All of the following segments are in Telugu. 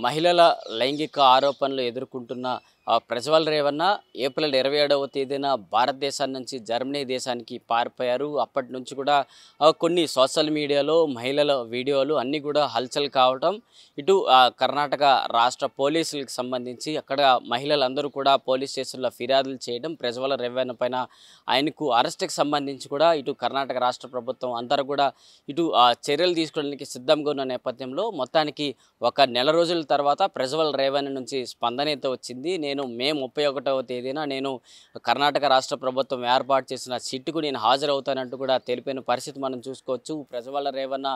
మహిళల లైంగిక ఆరోపణలు ఎదుర్కొంటున్న ప్రజ్వల్ రేవన్న ఏప్రిల్ 27వ తేదీన భారతదేశం నుంచి జర్మనీ దేశానికి పారిపోయారు. అప్పటి నుంచి కూడా కొన్ని సోషల్ మీడియాలో మహిళల వీడియోలు అన్నీ కూడా హల్చల్ కావటం, ఇటు కర్ణాటక రాష్ట్ర పోలీసులకు సంబంధించి అక్కడ మహిళలందరూ కూడా పోలీస్ స్టేషన్లో ఫిర్యాదులు చేయడం, ప్రజ్వల్ రేవన్న పైన ఆయనకు అరెస్ట్కి సంబంధించి కూడా ఇటు కర్ణాటక రాష్ట్ర ప్రభుత్వం అందరూ కూడా ఇటు చర్యలు తీసుకోవడానికి సిద్ధంగా ఉన్న నేపథ్యంలో మొత్తానికి ఒక నెల రోజుల తర్వాత ప్రజ్వల్ రేవన్న నుంచి స్పందన అయితే వచ్చింది. నేను మే 31వ తేదీన నేను కర్ణాటక రాష్ట్ర ప్రభుత్వం ఏర్పాటు చేసిన సిట్కు నేను హాజరవుతానంటూ కూడా తెలిపిన పరిస్థితి మనం చూసుకోవచ్చు. ప్రజ్వల్ రేవన్న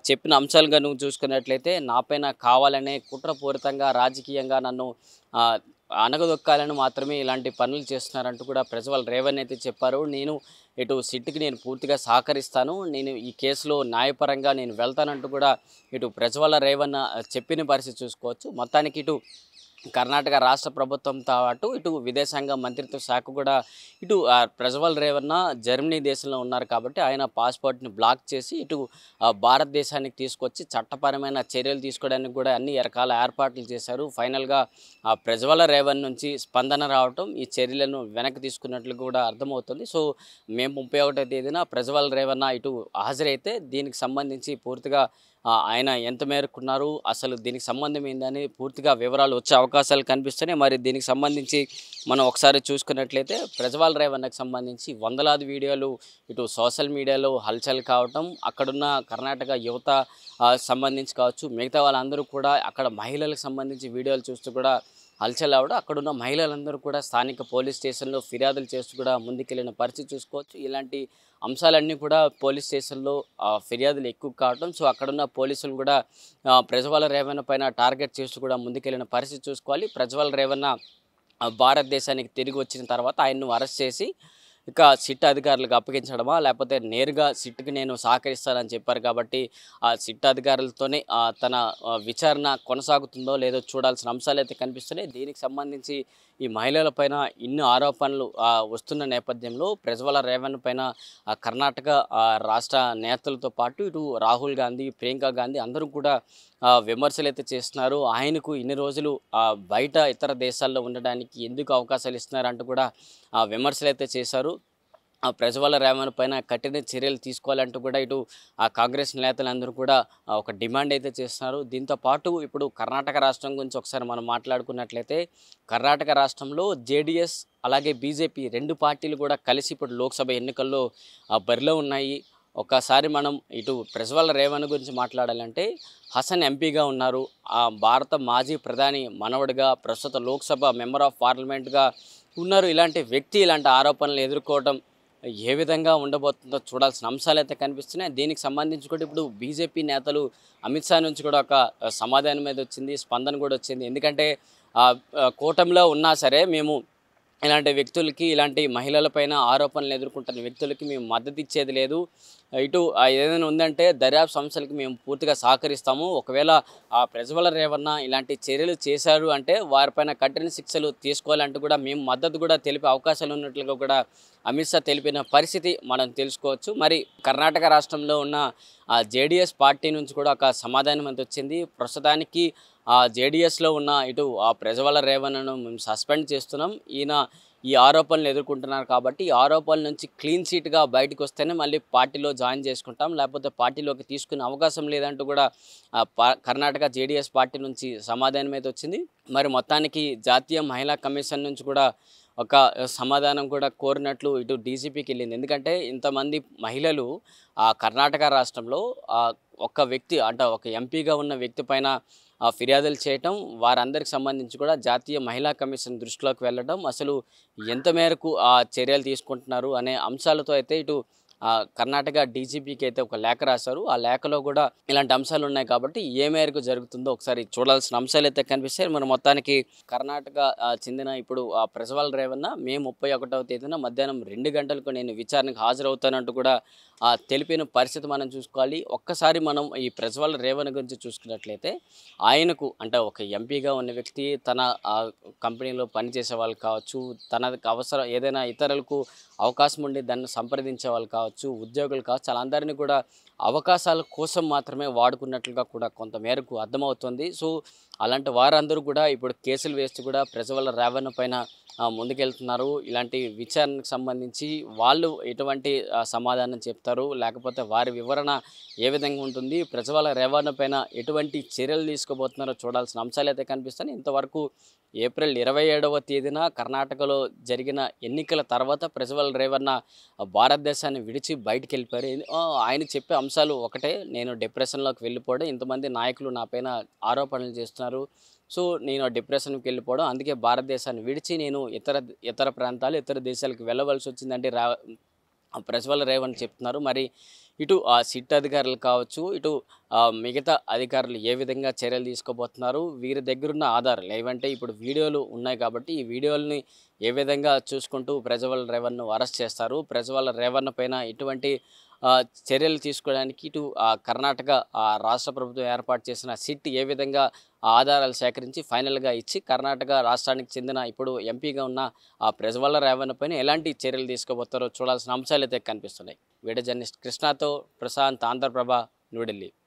చెప్పిన అంశాలుగా నువ్వు చూసుకున్నట్లయితే నాపైన కావాలనే కుట్రపూరితంగా రాజకీయంగా నన్ను అణగదొక్కాలని మాత్రమే ఇలాంటి పనులు చేస్తున్నారంటూ కూడా ప్రజ్వల్ రేవన్న అయితే చెప్పారు. నేను ఇటు సిట్కి నేను పూర్తిగా సహకరిస్తాను, నేను ఈ కేసులో న్యాయపరంగా నేను వెళ్తానంటూ కూడా ఇటు ప్రజ్వల్ రేవన్న చెప్పిన పరిస్థితి చూసుకోవచ్చు. మొత్తానికి ఇటు కర్ణాటక రాష్ట్ర ప్రభుత్వంతో పాటు ఇటు విదేశాంగ మంత్రిత్వ శాఖ కూడా ఇటు ప్రజ్వల్ రేవన్న జర్మనీ దేశంలో ఉన్నారు కాబట్టి ఆయన పాస్పోర్ట్ని బ్లాక్ చేసి ఇటు భారతదేశానికి తీసుకొచ్చి చట్టపరమైన చర్యలు తీసుకోవడానికి కూడా అన్ని రకాల ఏర్పాట్లు చేశారు. ఫైనల్గా ప్రజ్వల్ రేవన్న నుంచి స్పందన రావటం, ఈ చర్యలను వెనక్కి తీసుకున్నట్లు కూడా అర్థమవుతుంది. సో మే 31వ తేదీన ప్రజ్వల్ రేవన్న ఇటు హాజరైతే దీనికి సంబంధించి పూర్తిగా ఆయన ఎంత మేరకున్నారు, అసలు దీనికి సంబంధం ఏందని పూర్తిగా వివరాలు వచ్చే అవకాశాలు కనిపిస్తున్నాయి. మరి దీనికి సంబంధించి మనం ఒకసారి చూసుకున్నట్లయితే ప్రజ్వల్ రేవన్నకు సంబంధించి వందలాది వీడియోలు ఇటు సోషల్ మీడియాలో హల్చల్ కావటం, అక్కడున్న కర్ణాటక యువత సంబంధించి కావచ్చు, మిగతా వాళ్ళందరూ కూడా అక్కడ మహిళలకు సంబంధించి వీడియోలు చూస్తూ కూడా హల్చల్ అవడం, అక్కడున్న మహిళలందరూ కూడా స్థానిక పోలీస్ స్టేషన్లో ఫిర్యాదులు చేస్తూ కూడా ముందుకెళ్ళిన పరిస్థితి చూసుకోవచ్చు. ఇలాంటి అంశాలన్నీ కూడా పోలీస్ స్టేషన్లో ఫిర్యాదులు ఎక్కువ కావడం, సో అక్కడున్న పోలీసులు కూడా ప్రజ్వల్ రేవన్న పైన టార్గెట్ చేస్తూ కూడా ముందుకెళ్ళిన పరిస్థితి చూసుకోవాలి. ప్రజ్వల్ రేవన్న భారతదేశానికి తిరిగి వచ్చిన తర్వాత ఆయన్ను అరెస్ట్ చేసి ఇక సిట్ అధికారులకు అప్పగించడమా, లేకపోతే నేరుగా సిట్కి నేను సహకరిస్తానని చెప్పారు కాబట్టి ఆ సిట్ అధికారులతోనే తన విచారణ కొనసాగుతుందో లేదో చూడాల్సిన అంశాలు అయితే కనిపిస్తున్నాయి. దీనికి సంబంధించి ఈ మహిళల పైన ఇన్ని ఆరోపణలు వస్తున్న నేపథ్యంలో ప్రజ్వల్ రేవన్న పైన కర్ణాటక రాష్ట్ర నేతలతో పాటు ఇటు రాహుల్ గాంధీ, ప్రియాంక గాంధీ అందరూ కూడా విమర్శలు అయితే చేస్తున్నారు. ఆయనకు ఇన్ని రోజులు బయట ఇతర దేశాల్లో ఉండడానికి ఎందుకు అవకాశాలు ఇస్తున్నారంటూ కూడా విమర్శలు అయితే చేశారు. ప్రజ్వల్ రేవన్న పైన కఠిన చర్యలు తీసుకోవాలంటూ కూడా ఇటు కాంగ్రెస్ నేతలందరూ కూడా ఒక డిమాండ్ అయితే చేస్తున్నారు. దీంతో పాటు ఇప్పుడు కర్ణాటక రాష్ట్రం గురించి ఒకసారి మనం మాట్లాడుకున్నట్లయితే కర్ణాటక రాష్ట్రంలో జేడీఎస్ అలాగే బీజేపీ రెండు పార్టీలు కూడా కలిసి ఇప్పుడు లోక్సభ ఎన్నికల్లో బరిలో ఉన్నాయి. ఒకసారి మనం ఇటు ప్రజ్వల్ రేవన్న గురించి మాట్లాడాలంటే హసన్ ఎంపీగా ఉన్నారు, భారత మాజీ ప్రధాని మనవడిగా ప్రస్తుత లోక్సభ మెంబర్ ఆఫ్ పార్లమెంట్గా ఉన్నారు. ఇలాంటి వ్యక్తి ఇలాంటి ఆరోపణలు ఎదుర్కోవడం ఏ విధంగా ఉండబోతుందో చూడాల్సిన అంశాలు అయితే కనిపిస్తున్నాయి. దీనికి సంబంధించి కూడా ఇప్పుడు బీజేపీ నేతలు అమిత్ షా నుంచి కూడా ఒక సమాధానం మీద వచ్చింది, స్పందన కూడా వచ్చింది. ఎందుకంటే కూటమిలో ఉన్నా సరే మేము ఇలాంటి వ్యక్తులకి, ఇలాంటి మహిళలపైన ఆరోపణలు ఎదుర్కొంటున్న వ్యక్తులకి మేము మద్దతు ఇచ్చేది లేదు. ఇటు ఏదైనా ఉందంటే దర్యాప్తు సంస్థలకి మేము పూర్తిగా సహకరిస్తాము. ఒకవేళ ప్రజ్వల్ రేవన్న ఇలాంటి చర్యలు చేశారు అంటే వారిపైన కఠిన శిక్షలు తీసుకోవాలంటూ కూడా మేము మద్దతు కూడా తెలిపే అవకాశాలు ఉన్నట్లుగా కూడా అమిత్ షా తెలిపిన పరిస్థితి మనం తెలుసుకోవచ్చు. మరి కర్ణాటక రాష్ట్రంలో ఉన్న జేడీఎస్ పార్టీ నుంచి కూడా ఒక సమాధానం అంత వచ్చింది. ప్రస్తుతానికి జేడీఎస్లో ఉన్న ఇటు ప్రజ్వల్ రేవన్నను మేము సస్పెండ్ చేస్తున్నాం, ఈయన ఈ ఆరోపణలు ఎదుర్కొంటున్నారు కాబట్టి ఈ ఆరోపణల నుంచి క్లీన్ చీట్గా బయటకు వస్తేనే మళ్ళీ పార్టీలో జాయిన్ చేసుకుంటాం, లేకపోతే పార్టీలోకి తీసుకునే అవకాశం లేదంటూ కూడా కర్ణాటక జేడీఎస్ పార్టీ నుంచి సమాధానం అయితే వచ్చింది. మరి మొత్తానికి జాతీయ మహిళా కమిషన్ నుంచి కూడా ఒక సమాధానం కూడా కోరినట్లు ఇటు డీజీపీకి వెళ్ళింది. ఎందుకంటే ఇంతమంది మహిళలు కర్ణాటక రాష్ట్రంలో ఒక వ్యక్తి అంటే ఒక ఎంపీగా ఉన్న వ్యక్తి పైన ఫిర్యాదులు చేయటం, వారందరికి సంబంధించి కూడా జాతీయ మహిళా కమిషన్ దృష్టిలోకి వెళ్ళడం, అసలు ఎంత మేరకు చర్యలు తీసుకుంటున్నారు అనే అంశాలతో అయితే ఇటు కర్ణాటక డీజీపీకి అయితే ఒక లేఖ రాశారు. ఆ లేఖలో కూడా ఇలాంటి అంశాలు ఉన్నాయి కాబట్టి ఏ మేరకు జరుగుతుందో ఒకసారి చూడాల్సిన అంశాలు అయితే కనిపిస్తాయి. మరి మొత్తానికి కర్ణాటక చెందిన ఇప్పుడు ప్రజ్వల్ రేవన్న మే 31వ తేదీన మధ్యాహ్నం 2 గంటలకు నేను విచారణకు హాజరవుతానంటూ కూడా తెలిపిన పరిస్థితి మనం చూసుకోవాలి. ఒక్కసారి మనం ఈ ప్రజ్వల్ రేవన్న గురించి చూసుకున్నట్లయితే ఆయనకు అంటే ఒక ఎంపీగా ఉన్న వ్యక్తి తన కంపెనీలో పనిచేసే వాళ్ళు కావచ్చు, తనకు అవసరం ఏదైనా ఇతరులకు అవకాశం ఉండి దాన్ని సంప్రదించే వాళ్ళు కావచ్చు, కావచ్చు, ఉద్యోగులు కావచ్చు, వాళ్ళందరినీ కూడా అవకాశాల కోసం మాత్రమే వాడుకున్నట్లుగా కూడా కొంత మేరకు అర్థమవుతుంది. సో, అలాంటి వారందరూ కూడా ఇప్పుడు కేసులు వేస్తూ కూడా ప్రజ్వల్ రేవణ్ణ పైన ముందుకెళ్తున్నారు. ఇలాంటి విచారణకు సంబంధించి వాళ్ళు ఎటువంటి సమాధానం చెప్తారు, లేకపోతే వారి వివరణ ఏ విధంగా ఉంటుంది, ప్రజ్వల్ రేవణ్ణ పైన ఎటువంటి చర్యలు తీసుకోబోతున్నారో చూడాల్సిన అంశాలైతే కనిపిస్తున్నాయి. ఇంతవరకు ఏప్రిల్ 27వ తేదీన కర్ణాటకలో జరిగిన ఎన్నికల తర్వాత ప్రజ్వల్ రేవణ్ణ భారతదేశాన్ని విడిచి బయటికి వెళ్ళిపోయారు. ఆయన చెప్పే అంశాలు ఒకటే, నేను డిప్రెషన్లోకి వెళ్ళిపోవడం, ఇంతమంది నాయకులు నా పైన ఆరోపణలు చేస్తున్నారు, సో నేను డిప్రెషన్కి వెళ్ళిపోవడం, అందుకే భారతదేశాన్ని విడిచి నేను ఇతర ప్రాంతాలు, ఇతర దేశాలకు వెళ్ళవలసి వచ్చిందంటే ప్రజ్వల్ రేవణ్ణ చెప్తున్నారు. మరి ఇటు సిట్ అధికారులు కావచ్చు, ఇటు మిగతా అధికారులు ఏ విధంగా చర్యలు తీసుకోబోతున్నారు, వీరి దగ్గరున్న ఆధారాలు ఏవంటే ఇప్పుడు వీడియోలు ఉన్నాయి కాబట్టి ఈ వీడియోలని ఏ విధంగా చూసుకుంటూ ప్రజ్వల్ రేవణ్ణను అరెస్ట్ చేస్తారు, ప్రజ్వల్ రేవణ్ణ పైన ఎటువంటి చర్యలు తీసుకోవడానికి ఇటు కర్ణాటక రాష్ట్ర ప్రభుత్వం ఏర్పాటు చేసిన సిట్ ఏ విధంగా ఆధారాలు సేకరించి ఫైనల్గా ఇచ్చి కర్ణాటక రాష్ట్రానికి చెందిన ఇప్పుడు ఎంపీగా ఉన్న ప్రజ్వల్ రేవణ్ణ పైన ఎలాంటి చర్యలు తీసుకోబోతారో చూడాల్సిన అంశాలు అయితే కనిపిస్తున్నాయి. వీడియో జర్నలిస్ట్ కృష్ణతో ప్రశాంత్, ఆంధ్రప్రభ, న్యూఢిల్లీ.